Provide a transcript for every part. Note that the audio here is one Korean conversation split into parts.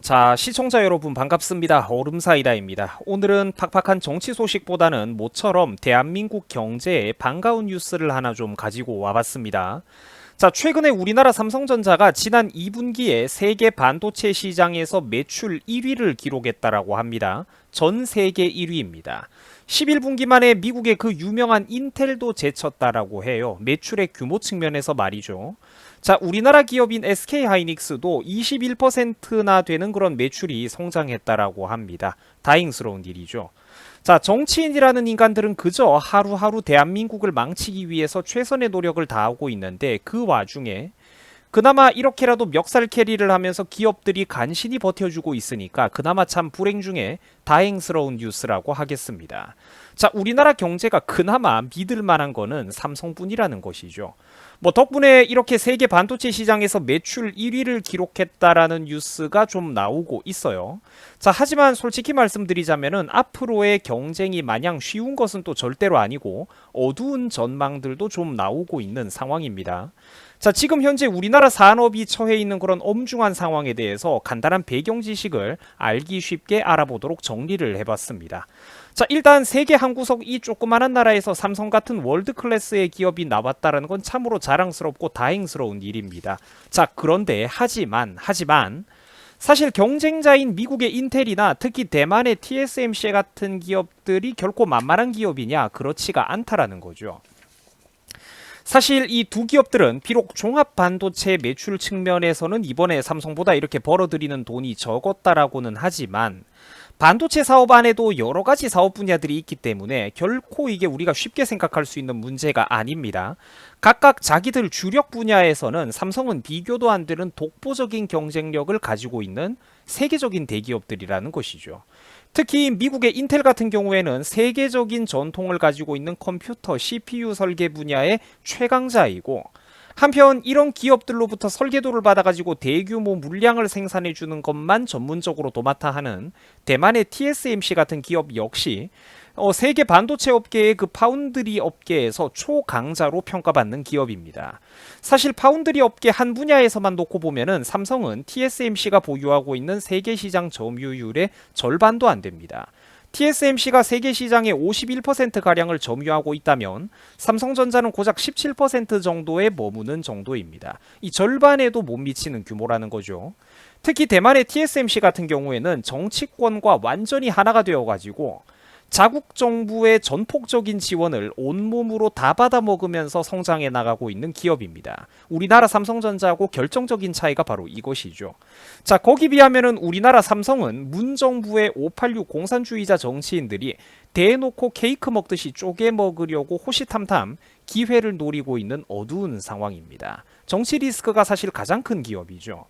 자, 시청자 여러분 반갑습니다. 얼음사이다입니다. 오늘은 팍팍한 정치 소식보다는 모처럼 대한민국 경제에 반가운 뉴스를 하나 좀 가지고 와봤습니다. 자, 최근에 우리나라 삼성전자가 지난 2분기에 세계 반도체 시장에서 매출 1위를 기록했다라고 합니다. 전 세계 1위입니다. 11분기 만에 미국의 그 유명한 인텔도 제쳤다라고 해요. 매출의 규모 측면에서 말이죠. 자, 우리나라 기업인 SK하이닉스도 21%나 되는 그런 매출이 성장했다라고 합니다. 다행스러운 일이죠. 자, 정치인이라는 인간들은 그저 하루하루 대한민국을 망치기 위해서 최선의 노력을 다하고 있는데 그 와중에 그나마 이렇게라도 멱살 캐리를 하면서 기업들이 간신히 버텨주고 있으니까 그나마 참 불행 중에 다행스러운 뉴스라고 하겠습니다. 자, 우리나라 경제가 그나마 믿을 만한 거는 삼성뿐이라는 것이죠. 뭐 덕분에 이렇게 세계 반도체 시장에서 매출 1위를 기록했다라는 뉴스가 좀 나오고 있어요. 자, 하지만 솔직히 말씀드리자면은 앞으로의 경쟁이 마냥 쉬운 것은 또 절대로 아니고 어두운 전망들도 좀 나오고 있는 상황입니다. 자, 지금 현재 우리나라 산업이 처해 있는 그런 엄중한 상황에 대해서 간단한 배경 지식을 알기 쉽게 알아보도록 정리를 해봤습니다. 자, 일단 세계 한 구석 이 조그마한 나라에서 삼성 같은 월드 클래스의 기업이 나왔다는 건 참으로 자랑스럽고 다행스러운 일입니다. 자, 그런데 하지만 사실 경쟁자인 미국의 인텔이나 특히 대만의 TSMC 같은 기업들이 결코 만만한 기업이냐? 그렇지가 않다라는 거죠. 사실 이 두 기업들은 비록 종합 반도체 매출 측면에서는 이번에 삼성보다 이렇게 벌어들이는 돈이 적었다라고는 하지만 반도체 사업 안에도 여러 가지 사업 분야들이 있기 때문에 결코 이게 우리가 쉽게 생각할 수 있는 문제가 아닙니다. 각각 자기들 주력 분야에서는 삼성은 비교도 안 되는 독보적인 경쟁력을 가지고 있는 세계적인 대기업들이라는 것이죠. 특히 미국의 인텔 같은 경우에는 세계적인 전통을 가지고 있는 컴퓨터, CPU 설계 분야의 최강자이고 한편 이런 기업들로부터 설계도를 받아가지고 대규모 물량을 생산해주는 것만 전문적으로 도맡아 하는 대만의 TSMC 같은 기업 역시 세계 반도체 업계의 그 파운드리 업계에서 초강자로 평가받는 기업입니다. 사실 파운드리 업계 한 분야에서만 놓고 보면은 삼성은 TSMC가 보유하고 있는 세계 시장 점유율의 절반도 안 됩니다. TSMC가 세계 시장의 51%가량을 점유하고 있다면 삼성전자는 고작 17% 정도에 머무는 정도입니다. 이 절반에도 못 미치는 규모라는 거죠. 특히 대만의 TSMC 같은 경우에는 정치권과 완전히 하나가 되어가지고 자국 정부의 전폭적인 지원을 온몸으로 다 받아먹으면서 성장해 나가고 있는 기업입니다. 우리나라 삼성전자하고 결정적인 차이가 바로 이것이죠. 자, 거기 비하면은 우리나라 삼성은 문 정부의 586 공산주의자 정치인들이 대놓고 케이크 먹듯이 쪼개 먹으려고 호시탐탐 기회를 노리고 있는 어두운 상황입니다. 정치 리스크가 사실 가장 큰 기업이죠.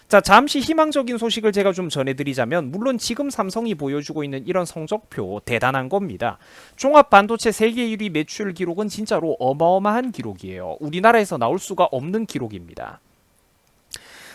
자, 잠시 희망적인 소식을 제가 좀 전해드리자면 물론 지금 삼성이 보여주고 있는 이런 성적표 대단한 겁니다. 종합 반도체 세계 1위 매출 기록은 진짜로 어마어마한 기록이에요. 우리나라에서 나올 수가 없는 기록입니다.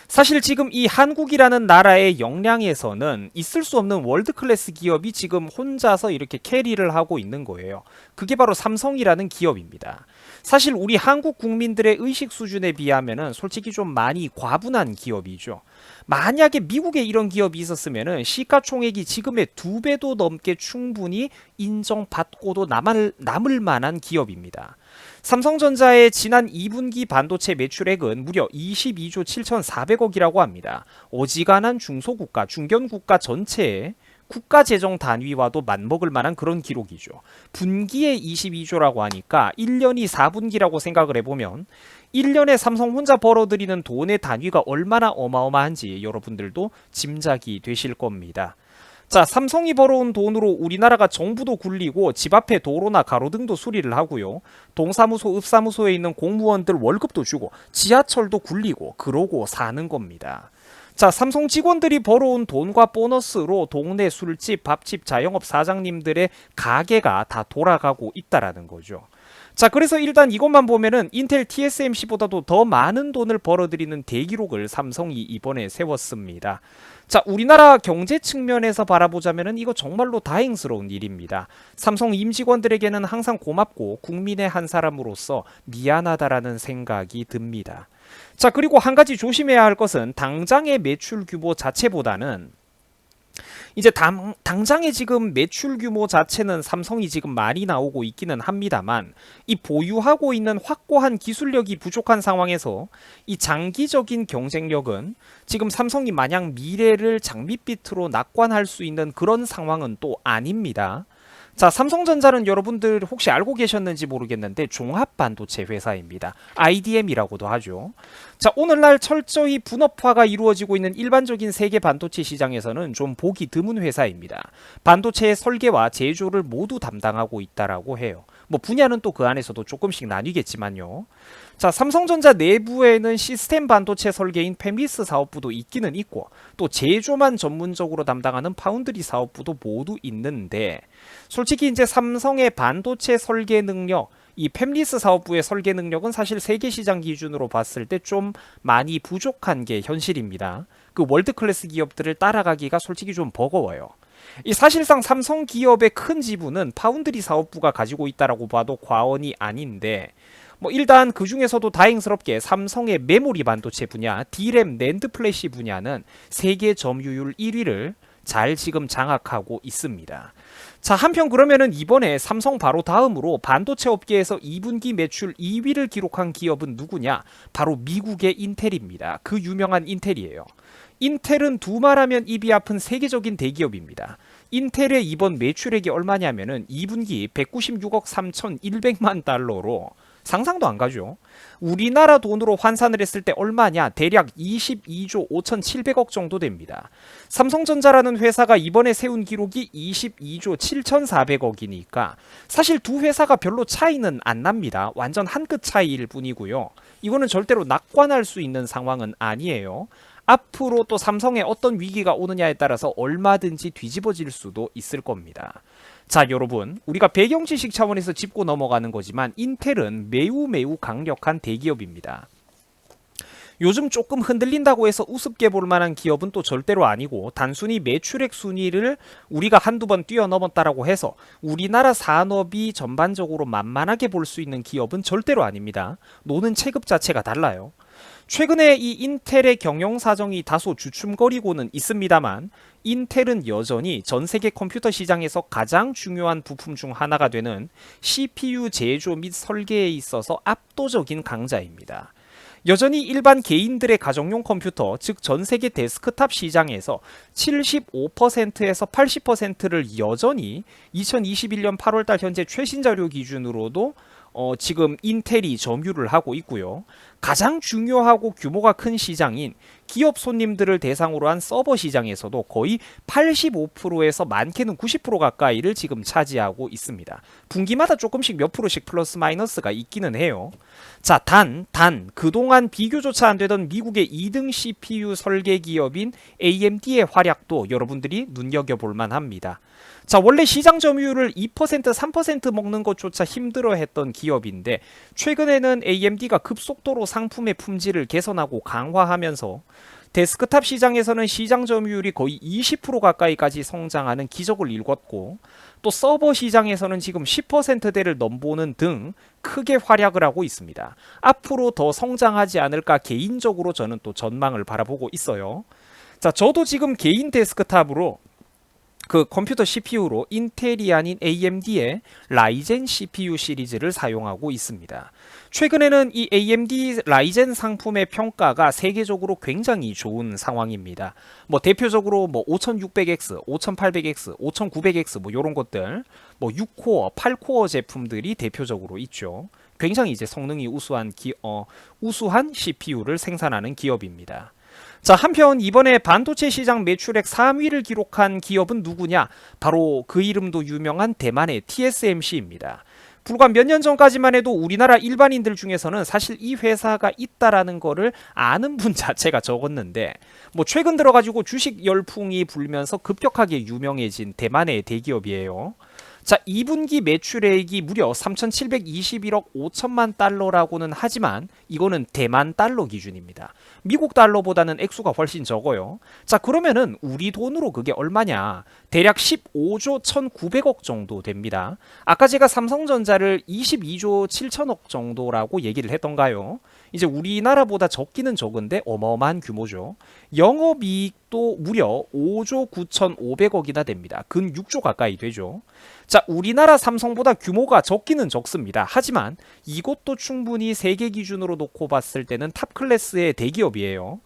사실 지금 이 한국이라는 나라의 역량에서는 있을 수 없는 월드클래스 기업이 지금 혼자서 이렇게 캐리를 하고 있는 거예요. 그게 바로 삼성이라는 기업입니다. 사실 우리 한국 국민들의 의식 수준에 비하면은 솔직히 좀 많이 과분한 기업이죠. 만약에 미국에 이런 기업이 있었으면은 시가총액이 지금의 2배도 넘게 충분히 인정받고도 남을 만한 기업입니다. 삼성전자의 지난 2분기 반도체 매출액은 무려 22조 7,400억이라고 합니다. 어지간한 중소국가, 중견국가 전체의 국가 재정 단위와도 맞먹을 만한 그런 기록이죠. 분기에 22조라고 하니까 1년이 4분기라고 생각을 해보면 1년에 삼성 혼자 벌어들이는 돈의 단위가 얼마나 어마어마한지 여러분들도 짐작이 되실 겁니다. 자, 삼성이 벌어온 돈으로 우리나라가 정부도 굴리고 집 앞에 도로나 가로등도 수리를 하고요. 동사무소, 읍사무소에 있는 공무원들 월급도 주고 지하철도 굴리고 그러고 사는 겁니다. 자, 삼성 직원들이 벌어온 돈과 보너스로 동네 술집, 밥집, 자영업 사장님들의 가게가 다 돌아가고 있다라는 거죠. 자, 그래서 일단 이것만 보면은 인텔 TSMC보다도 더 많은 돈을 벌어들이는 대기록을 삼성이 이번에 세웠습니다. 자, 우리나라 경제 측면에서 바라보자면은 이거 정말로 다행스러운 일입니다. 삼성 임직원들에게는 항상 고맙고 국민의 한 사람으로서 미안하다라는 생각이 듭니다. 자, 그리고 한 가지 조심해야 할 것은 당장의 매출 규모 자체보다는 이제 당장의 지금 매출 규모 자체는 삼성이 지금 많이 나오고 있기는 합니다만 이 보유하고 있는 확고한 기술력이 부족한 상황에서 이 장기적인 경쟁력은 지금 삼성이 마냥 미래를 장밋빛으로 낙관할 수 있는 그런 상황은 또 아닙니다. 자, 삼성전자는 여러분들 혹시 알고 계셨는지 모르겠는데 종합반도체 회사입니다. IDM이라고도 하죠. 자, 오늘날 철저히 분업화가 이루어지고 있는 일반적인 세계 반도체 시장에서는 좀 보기 드문 회사입니다. 반도체의 설계와 제조를 모두 담당하고 있다라고 해요. 뭐 분야는 또 그 안에서도 조금씩 나뉘겠지만요. 자, 삼성전자 내부에는 시스템 반도체 설계인 팹리스 사업부도 있기는 있고 또 제조만 전문적으로 담당하는 파운드리 사업부도 모두 있는데 솔직히 이제 삼성의 반도체 설계 능력 이 팹리스 사업부의 설계 능력은 사실 세계 시장 기준으로 봤을 때 좀 많이 부족한 게 현실입니다. 그 월드 클래스 기업들을 따라가기가 솔직히 좀 버거워요. 이 사실상 삼성 기업의 큰 지분은 파운드리 사업부가 가지고 있다라고 봐도 과언이 아닌데 뭐 일단 그 중에서도 다행스럽게 삼성의 메모리 반도체 분야, D램, 낸드 플래시 분야는 세계 점유율 1위를 잘 지금 장악하고 있습니다. 자, 한편 그러면은 이번에 삼성 바로 다음으로 반도체 업계에서 2분기 매출 2위를 기록한 기업은 누구냐? 바로 미국의 인텔입니다. 그 유명한 인텔이에요. 인텔은 두말하면 입이 아픈 세계적인 대기업입니다. 인텔의 이번 매출액이 얼마냐면은 2분기 196억 3,100만 달러로 상상도 안 가죠. 우리나라 돈으로 환산을 했을 때 얼마냐? 대략 22조 5,700억 정도 됩니다. 삼성전자라는 회사가 이번에 세운 기록이 22조 7,400억이니까 사실 두 회사가 별로 차이는 안 납니다. 완전 한 끗 차이일 뿐이고요. 이거는 절대로 낙관할 수 있는 상황은 아니에요. 앞으로 또 삼성에 어떤 위기가 오느냐에 따라서 얼마든지 뒤집어질 수도 있을 겁니다. 자, 여러분, 우리가 배경 지식 차원에서 짚고 넘어가는 거지만 인텔은 매우 강력한 대기업입니다. 요즘 조금 흔들린다고 해서 우습게 볼 만한 기업은 또 절대로 아니고 단순히 매출액 순위를 우리가 한두 번 뛰어넘었다라고 해서 우리나라 산업이 전반적으로 만만하게 볼 수 있는 기업은 절대로 아닙니다. 노는 체급 자체가 달라요. 최근에 이 인텔의 경영 사정이 다소 주춤거리고는 있습니다만 인텔은 여전히 전 세계 컴퓨터 시장에서 가장 중요한 부품 중 하나가 되는 CPU 제조 및 설계에 있어서 압도적인 강자입니다. 여전히 일반 개인들의 가정용 컴퓨터, 즉 전 세계 데스크탑 시장에서 75%에서 80%를 여전히 2021년 8월달 현재 최신 자료 기준으로도 지금 인텔이 점유를 하고 있고요. 가장 중요하고 규모가 큰 시장인 기업 손님들을 대상으로 한 서버 시장에서도 거의 85%에서 많게는 90% 가까이를 지금 차지하고 있습니다. 분기마다 조금씩 몇 프로씩 플러스 마이너스가 있기는 해요. 자, 단 그동안 비교조차 안 되던 미국의 2등 CPU 설계 기업인 AMD의 활약도 여러분들이 눈여겨볼 만합니다. 자, 원래 시장 점유율을 2%, 3% 먹는 것조차 힘들어했던 기업인데 최근에는 AMD가 급속도로 상품의 품질을 개선하고 강화하면서 데스크탑 시장에서는 시장 점유율이 거의 20% 가까이까지 성장하는 기적을 일궜고 또 서버 시장에서는 지금 10%대를 넘보는 등 크게 활약을 하고 있습니다. 앞으로 더 성장하지 않을까 개인적으로 저는 또 전망을 바라보고 있어요. 자, 저도 지금 개인 데스크탑으로 그 컴퓨터 CPU로 인텔이 아닌 AMD의 라이젠 CPU 시리즈를 사용하고 있습니다. 최근에는 이 AMD 라이젠 상품의 평가가 세계적으로 굉장히 좋은 상황입니다. 뭐 대표적으로 뭐 5600X, 5800X, 5900X 뭐 요런 것들, 뭐 6코어, 8코어 제품들이 대표적으로 있죠. 굉장히 이제 성능이 우수한 CPU를 생산하는 기업입니다. 자, 한편 이번에 반도체 시장 매출액 3위를 기록한 기업은 누구냐? 바로 그 이름도 유명한 대만의 TSMC입니다. 불과 몇 년 전까지만 해도 우리나라 일반인들 중에서는 사실 이 회사가 있다라는 거를 아는 분 자체가 적었는데 뭐 최근 들어가지고 주식 열풍이 불면서 급격하게 유명해진 대만의 대기업이에요. 자, 2분기 매출액이 무려 3,721억 5천만 달러라고는 하지만 이거는 대만 달러 기준입니다. 미국 달러보다는 액수가 훨씬 적어요. 자, 그러면은 우리 돈으로 그게 얼마냐? 대략 15조 1,900억 정도 됩니다. 아까 제가 삼성전자를 22조 7천억 정도라고 얘기를 했던가요? 이제 우리나라보다 적기는 적은데 어마어마한 규모죠. 영업이익도 무려 5조 9,500억이나 됩니다. 근 6조 가까이 되죠. 자, 우리나라 삼성보다 규모가 적기는 적습니다. 하지만 이것도 충분히 세계 기준으로 놓고 봤을 때는 탑 클래스의 대기업이에요.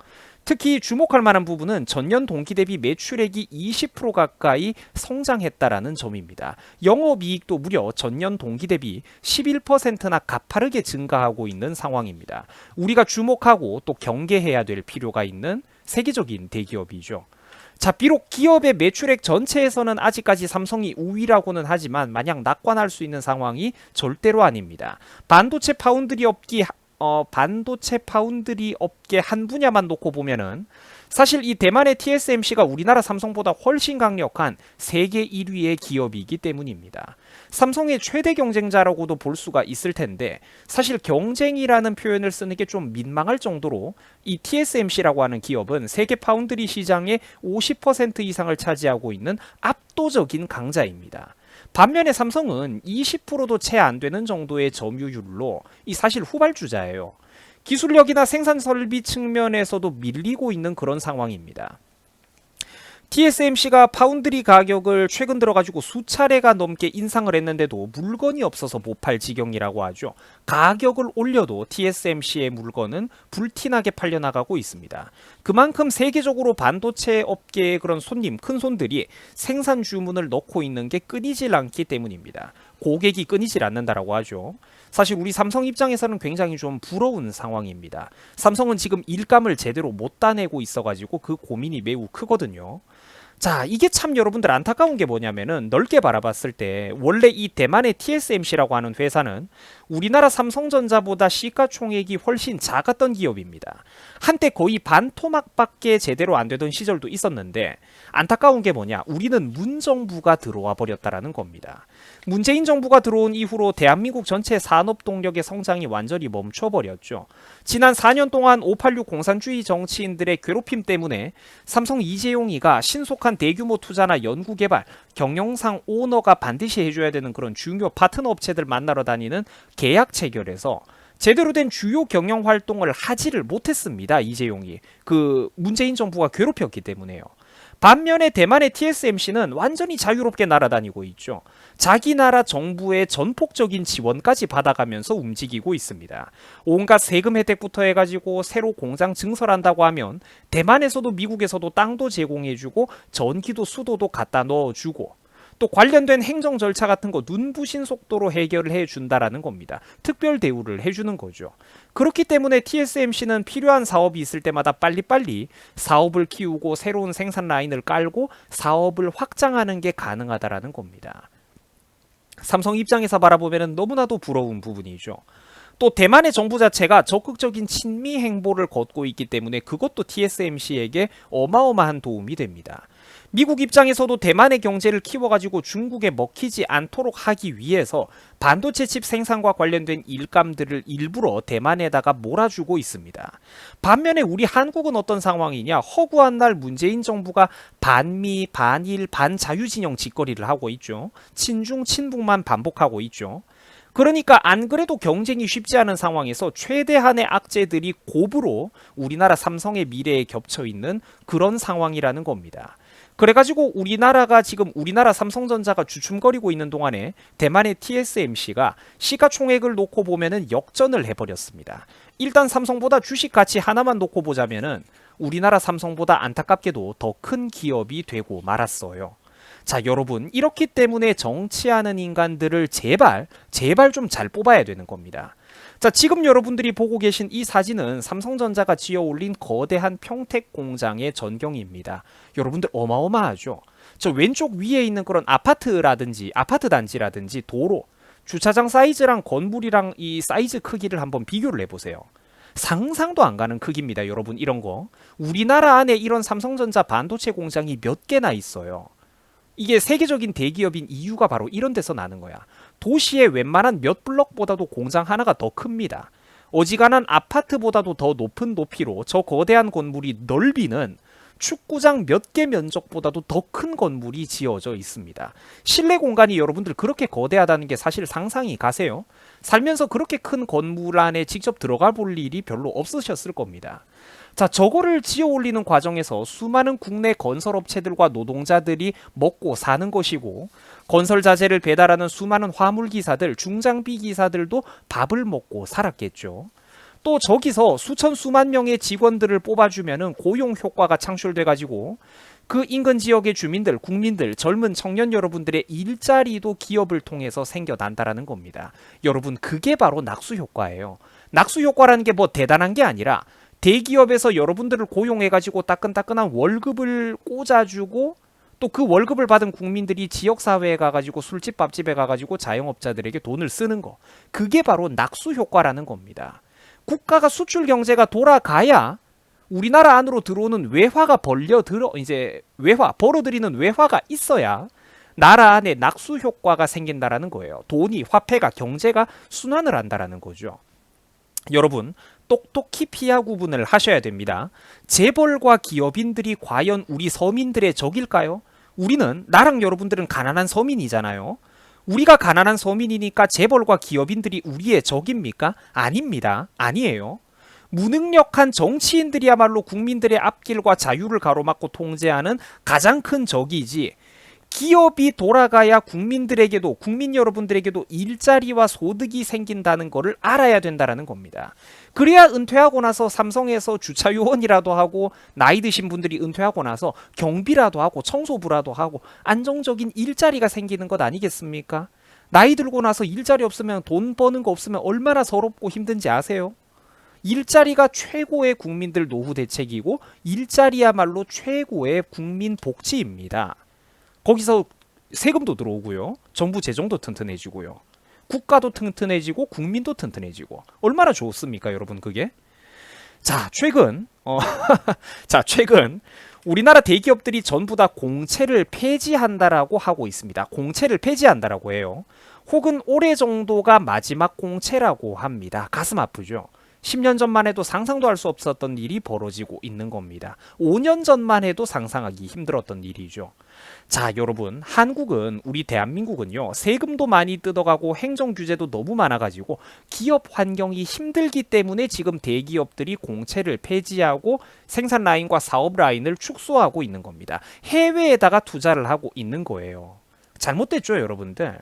특히 주목할 만한 부분은 전년 동기 대비 매출액이 20% 가까이 성장했다라는 점입니다. 영업이익도 무려 전년 동기 대비 11%나 가파르게 증가하고 있는 상황입니다. 우리가 주목하고 또 경계해야 될 필요가 있는 세계적인 대기업이죠. 자, 비록 기업의 매출액 전체에서는 아직까지 삼성이 우위라고는 하지만 마냥 낙관할 수 있는 상황이 절대로 아닙니다. 반도체 파운드리 업계 한 분야만 놓고 보면은 사실 이 대만의 TSMC가 우리나라 삼성보다 훨씬 강력한 세계 1위의 기업이기 때문입니다. 삼성의 최대 경쟁자라고도 볼 수가 있을 텐데 사실 경쟁이라는 표현을 쓰는 게 좀 민망할 정도로 이 TSMC라고 하는 기업은 세계 파운드리 시장의 50% 이상을 차지하고 있는 압도적인 강자입니다. 반면에 삼성은 20%도 채 안 되는 정도의 점유율로 이 사실 후발주자예요. 기술력이나 생산 설비 측면에서도 밀리고 있는 그런 상황입니다. TSMC가 파운드리 가격을 최근 들어가지고 수차례가 넘게 인상을 했는데도 물건이 없어서 못 팔 지경이라고 하죠. 가격을 올려도 TSMC의 물건은 불티나게 팔려나가고 있습니다. 그만큼 세계적으로 반도체 업계의 그런 큰 손들이 생산 주문을 넣고 있는 게 끊이질 않기 때문입니다. 고객이 끊이질 않는다라고 하죠. 사실 우리 삼성 입장에서는 굉장히 좀 부러운 상황입니다. 삼성은 지금 일감을 제대로 못 따내고 있어가지고 그 고민이 매우 크거든요. 자, 이게 참 여러분들 안타까운 게 뭐냐면은 넓게 바라봤을 때 원래 이 대만의 TSMC라고 하는 회사는 우리나라 삼성전자보다 시가총액이 훨씬 작았던 기업입니다. 한때 거의 반토막밖에 제대로 안 되던 시절도 있었는데 안타까운 게 뭐냐? 우리는 문정부가 들어와 버렸다라는 겁니다. 문재인 정부가 들어온 이후로 대한민국 전체 산업 동력의 성장이 완전히 멈춰버렸죠. 지난 4년 동안 586 공산주의 정치인들의 괴롭힘 때문에 삼성 이재용이가 신속한 대규모 투자나 연구개발, 경영상 오너가 반드시 해줘야 되는 그런 중요 파트너 업체들 만나러 다니는 계약 체결에서 제대로 된 주요 경영 활동을 하지를 못했습니다. 이재용이. 문재인 정부가 괴롭혔기 때문에요. 반면에 대만의 TSMC는 완전히 자유롭게 날아다니고 있죠. 자기 나라 정부의 전폭적인 지원까지 받아가면서 움직이고 있습니다. 온갖 세금 혜택부터 해가지고 새로 공장 증설한다고 하면 대만에서도 미국에서도 땅도 제공해주고 전기도 수도도 갖다 넣어주고 또 관련된 행정 절차 같은 거 눈부신 속도로 해결을 해준다라는 겁니다. 특별 대우를 해주는 거죠. 그렇기 때문에 TSMC는 필요한 사업이 있을 때마다 빨리빨리 사업을 키우고 새로운 생산 라인을 깔고 사업을 확장하는 게 가능하다라는 겁니다. 삼성 입장에서 바라보면 너무나도 부러운 부분이죠. 또 대만의 정부 자체가 적극적인 친미 행보를 걷고 있기 때문에 그것도 TSMC에게 어마어마한 도움이 됩니다. 미국 입장에서도 대만의 경제를 키워가지고 중국에 먹히지 않도록 하기 위해서 반도체 칩 생산과 관련된 일감들을 일부러 대만에다가 몰아주고 있습니다. 반면에 우리 한국은 어떤 상황이냐? 허구한 날 문재인 정부가 반미, 반일, 반자유 진영 짓거리를 하고 있죠. 친중, 친북만 반복하고 있죠. 그러니까 안 그래도 경쟁이 쉽지 않은 상황에서 최대한의 악재들이 곱으로 우리나라 삼성의 미래에 겹쳐 있는 그런 상황이라는 겁니다. 그래가지고 우리나라가 지금 우리나라 삼성전자가 주춤거리고 있는 동안에 대만의 TSMC가 시가총액을 놓고 보면은 역전을 해버렸습니다. 일단 삼성보다 주식 가치 하나만 놓고 보자면은 우리나라 삼성보다 안타깝게도 더 큰 기업이 되고 말았어요. 자, 여러분, 이렇기 때문에 정치하는 인간들을 제발 좀 잘 뽑아야 되는 겁니다. 자, 지금 여러분들이 보고 계신 이 사진은 삼성전자가 지어 올린 거대한 평택 공장의 전경입니다. 여러분들 어마어마하죠? 저 왼쪽 위에 있는 그런 아파트 단지라든지 도로, 주차장 사이즈랑 건물이랑 이 사이즈 크기를 한번 비교를 해보세요. 상상도 안 가는 크기입니다, 여러분. 이런 거. 우리나라 안에 이런 삼성전자 반도체 공장이 몇 개나 있어요. 이게 세계적인 대기업인 이유가 바로 이런 데서 나는 거야. 도시의 웬만한 몇 블럭보다도 공장 하나가 더 큽니다. 어지간한 아파트보다도 더 높은 높이로 저 거대한 건물이 넓이는 축구장 몇 개 면적보다도 더 큰 건물이 지어져 있습니다. 실내 공간이 여러분들 그렇게 거대하다는 게 사실 상상이 가세요? 살면서 그렇게 큰 건물 안에 직접 들어가 볼 일이 별로 없으셨을 겁니다. 자, 저거를 지어 올리는 과정에서 수많은 국내 건설업체들과 노동자들이 먹고 사는 것이고, 건설 자재를 배달하는 수많은 화물 기사들, 중장비 기사들도 밥을 먹고 살았겠죠. 또 저기서 수천 수만 명의 직원들을 뽑아주면은 고용 효과가 창출돼 가지고 그 인근 지역의 주민들, 국민들, 젊은 청년 여러분들의 일자리도 기업을 통해서 생겨난다라는 겁니다. 여러분, 그게 바로 낙수 효과예요. 낙수 효과라는 게 뭐 대단한 게 아니라 대기업에서 여러분들을 고용해가지고 따끈따끈한 월급을 꽂아주고 또 그 월급을 받은 국민들이 지역사회에 가가지고 술집 밥집에 가가지고 자영업자들에게 돈을 쓰는 거, 그게 바로 낙수 효과라는 겁니다. 국가가 수출 경제가 돌아가야 우리나라 안으로 들어오는 외화가 벌어들이는 외화가 있어야 나라 안에 낙수 효과가 생긴다라는 거예요. 돈이, 화폐가, 경제가 순환을 한다라는 거죠. 여러분, 똑똑히 피하 구분을 하셔야 됩니다. 재벌과 기업인들이 과연 우리 서민들의 적일까요? 나랑 여러분들은 가난한 서민이잖아요. 우리가 가난한 서민이니까 재벌과 기업인들이 우리의 적입니까? 아닙니다. 아니에요. 무능력한 정치인들이야말로 국민들의 앞길과 자유를 가로막고 통제하는 가장 큰 적이지, 기업이 돌아가야 국민들에게도, 국민 여러분들에게도 일자리와 소득이 생긴다는 것을 알아야 된다는 겁니다. 그래야 은퇴하고 나서 삼성에서 주차요원이라도 하고, 나이 드신 분들이 은퇴하고 나서 경비라도 하고 청소부라도 하고 안정적인 일자리가 생기는 것 아니겠습니까? 나이 들고 나서 일자리 없으면, 돈 버는 거 없으면 얼마나 서럽고 힘든지 아세요? 일자리가 최고의 국민들 노후 대책이고, 일자리야말로 최고의 국민 복지입니다. 거기서 세금도 들어오고요. 정부 재정도 튼튼해지고요. 국가도 튼튼해지고 국민도 튼튼해지고. 얼마나 좋습니까, 여러분, 그게? 자, 최근 우리나라 대기업들이 전부 다 공채를 폐지한다라고 하고 있습니다. 공채를 폐지한다라고 해요. 혹은 올해 정도가 마지막 공채라고 합니다. 가슴 아프죠? 10년 전만 해도 상상도 할 수 없었던 일이 벌어지고 있는 겁니다. 5년 전만 해도 상상하기 힘들었던 일이죠. 자, 여러분, 우리 대한민국은요, 세금도 많이 뜯어가고 행정 규제도 너무 많아가지고 기업 환경이 힘들기 때문에 지금 대기업들이 공채를 폐지하고 생산 라인과 사업 라인을 축소하고 있는 겁니다. 해외에다가 투자를 하고 있는 거예요. 잘못됐죠, 여러분들?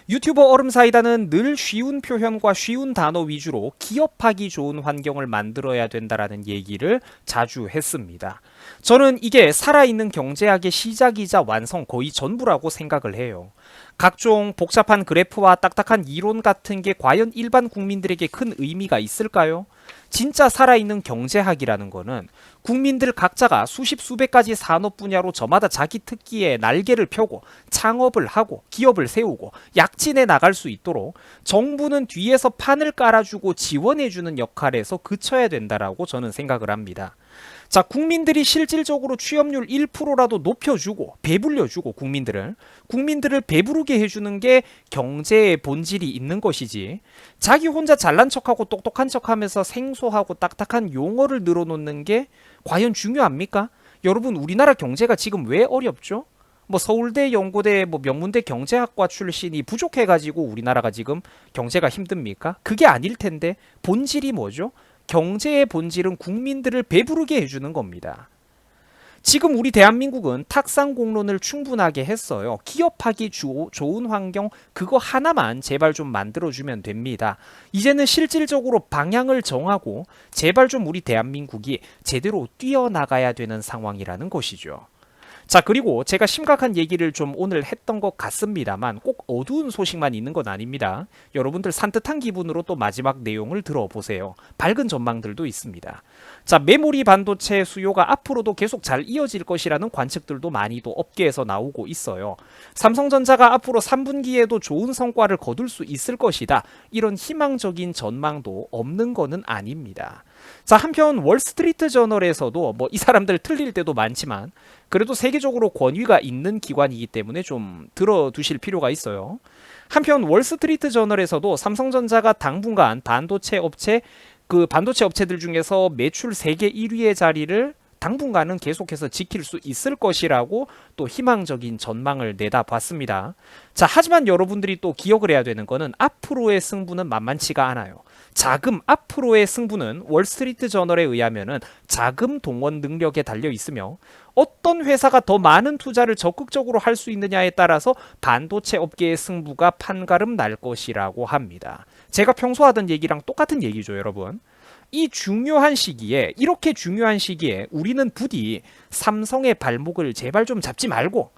유튜버 얼음사이다는 늘 쉬운 표현과 쉬운 단어 위주로 기업하기 좋은 환경을 만들어야 된다라는 얘기를 자주 했습니다. 저는 이게 살아있는 경제학의 시작이자 완성, 거의 전부라고 생각을 해요. 각종 복잡한 그래프와 딱딱한 이론 같은 게 과연 일반 국민들에게 큰 의미가 있을까요? 진짜 살아있는 경제학이라는 거는 국민들 각자가 수십 수백 가지 산업 분야로 저마다 자기 특기에 날개를 펴고 창업을 하고 기업을 세우고 약진해 나갈 수 있도록 정부는 뒤에서 판을 깔아주고 지원해주는 역할에서 그쳐야 된다라고 저는 생각을 합니다. 자, 국민들이 실질적으로 취업률 1%라도 높여주고 배불려주고 국민들을 배부르게 해주는 게 경제의 본질이 있는 것이지, 자기 혼자 잘난 척하고 똑똑한 척하면서 생소하고 딱딱한 용어를 늘어놓는 게 과연 중요합니까? 여러분, 우리나라 경제가 지금 왜 어렵죠? 서울대, 연고대, 명문대 경제학과 출신이 부족해가지고 우리나라가 지금 경제가 힘듭니까? 그게 아닐 텐데 본질이 뭐죠? 경제의 본질은 국민들을 배부르게 해주는 겁니다. 지금 우리 대한민국은 탁상 공론을 충분하게 했어요. 기업하기 좋은 환경, 그거 하나만 제발 좀 만들어주면 됩니다. 이제는 실질적으로 방향을 정하고 제발 좀 우리 대한민국이 제대로 뛰어나가야 되는 상황이라는 것이죠. 자, 그리고 제가 심각한 얘기를 좀 오늘 했던 것 같습니다만 꼭 어두운 소식만 있는 건 아닙니다. 여러분들 산뜻한 기분으로 또 마지막 내용을 들어보세요. 밝은 전망들도 있습니다. 자, 메모리 반도체 수요가 앞으로도 계속 잘 이어질 것이라는 관측들도 많이 또 업계에서 나오고 있어요. 삼성전자가 앞으로 3분기에도 좋은 성과를 거둘 수 있을 것이다, 이런 희망적인 전망도 없는 거는 아닙니다. 자, 한편 월스트리트 저널에서도 이 사람들 틀릴 때도 많지만 그래도 세계적으로 권위가 있는 기관이기 때문에 좀 들어두실 필요가 있어요. 한편 월스트리트 저널에서도 삼성전자가 당분간 반도체 업체들 중에서 매출 세계 1위의 자리를 당분간은 계속해서 지킬 수 있을 것이라고 또 희망적인 전망을 내다봤습니다. 자, 하지만 여러분들이 또 기억을 해야 되는 거는 앞으로의 승부는 만만치가 않아요. 자금 앞으로의 승부는 월스트리트 저널에 의하면은 자금 동원 능력에 달려 있으며 어떤 회사가 더 많은 투자를 적극적으로 할 수 있느냐에 따라서 반도체 업계의 승부가 판가름 날 것이라고 합니다. 제가 평소 하던 얘기랑 똑같은 얘기죠, 여러분. 이 중요한 시기에, 이렇게 중요한 시기에 우리는 부디 삼성의 발목을 제발 좀 잡지 말고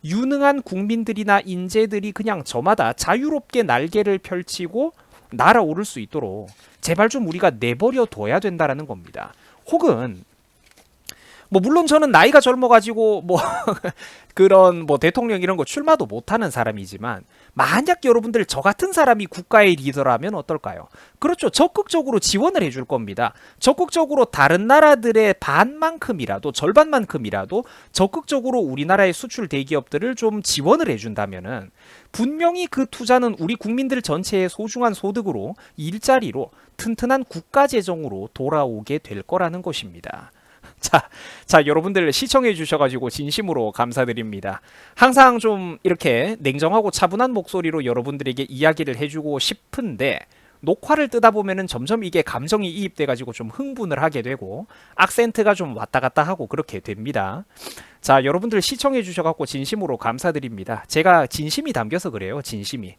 유능한 국민들이나 인재들이 그냥 저마다 자유롭게 날개를 펼치고 날아오를 수 있도록 제발 좀 우리가 내버려 둬야 된다라는 겁니다. 혹은 뭐 물론 저는 나이가 젊어가지고 뭐 그런 뭐 대통령 이런 거 출마도 못하는 사람이지만 만약 여러분들 저 같은 사람이 국가의 리더라면 어떨까요? 그렇죠. 적극적으로 지원을 해줄 겁니다. 적극적으로 다른 나라들의 반만큼이라도 절반만큼이라도 적극적으로 우리나라의 수출 대기업들을 좀 지원을 해준다면은 분명히 그 투자는 우리 국민들 전체의 소중한 소득으로 일자리로 튼튼한 국가 재정으로 돌아오게 될 거라는 것입니다. 자, 여러분들 시청해 주셔가지고 진심으로 감사드립니다. 항상 좀 이렇게 냉정하고 차분한 목소리로 여러분들에게 이야기를 해주고 싶은데 녹화를 뜨다 보면은 점점 이게 감정이 이입돼가지고 좀 흥분을 하게 되고 악센트가 좀 왔다 갔다 하고 그렇게 됩니다. 자, 여러분들 시청해 주셔가지고 진심으로 감사드립니다. 제가 진심이 담겨서 그래요. 진심이.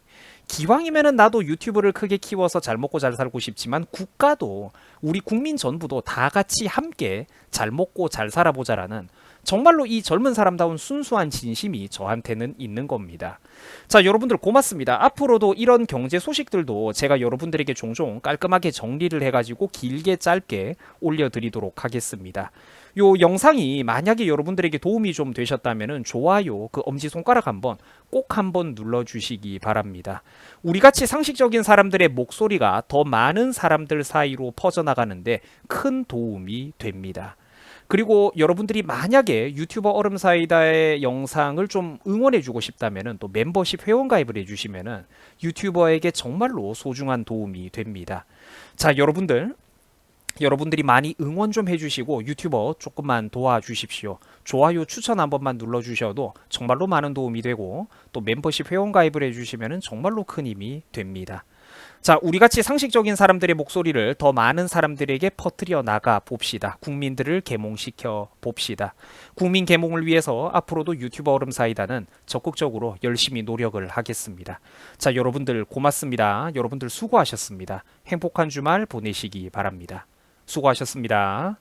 기왕이면은 나도 유튜브를 크게 키워서 잘 먹고 잘 살고 싶지만 국가도 우리 국민 전부도 다 같이 함께 잘 먹고 잘 살아보자라는 정말로 이 젊은 사람다운 순수한 진심이 저한테는 있는 겁니다. 자, 여러분들 고맙습니다. 앞으로도 이런 경제 소식들도 제가 여러분들에게 종종 깔끔하게 정리를 해가지고 길게 짧게 올려드리도록 하겠습니다. 요 영상이 만약에 여러분들에게 도움이 좀 되셨다면 좋아요 그 엄지손가락 꼭 한번 눌러주시기 바랍니다. 우리같이 상식적인 사람들의 목소리가 더 많은 사람들 사이로 퍼져나가는데 큰 도움이 됩니다. 그리고 여러분들이 만약에 유튜버 얼음사이다의 영상을 좀 응원해주고 싶다면 또 멤버십 회원가입을 해주시면 유튜버에게 정말로 소중한 도움이 됩니다. 자, 여러분들이 많이 응원 좀 해주시고 유튜버 조금만 도와주십시오. 좋아요 추천 한 번만 눌러주셔도 정말로 많은 도움이 되고 또 멤버십 회원가입을 해주시면 정말로 큰 힘이 됩니다. 자, 우리같이 상식적인 사람들의 목소리를 더 많은 사람들에게 퍼뜨려 나가 봅시다. 국민들을 계몽시켜 봅시다. 국민 계몽을 위해서 앞으로도 유튜버 얼음사이다는 적극적으로 열심히 노력을 하겠습니다. 자, 여러분들 고맙습니다. 여러분들 수고하셨습니다. 행복한 주말 보내시기 바랍니다. 수고하셨습니다.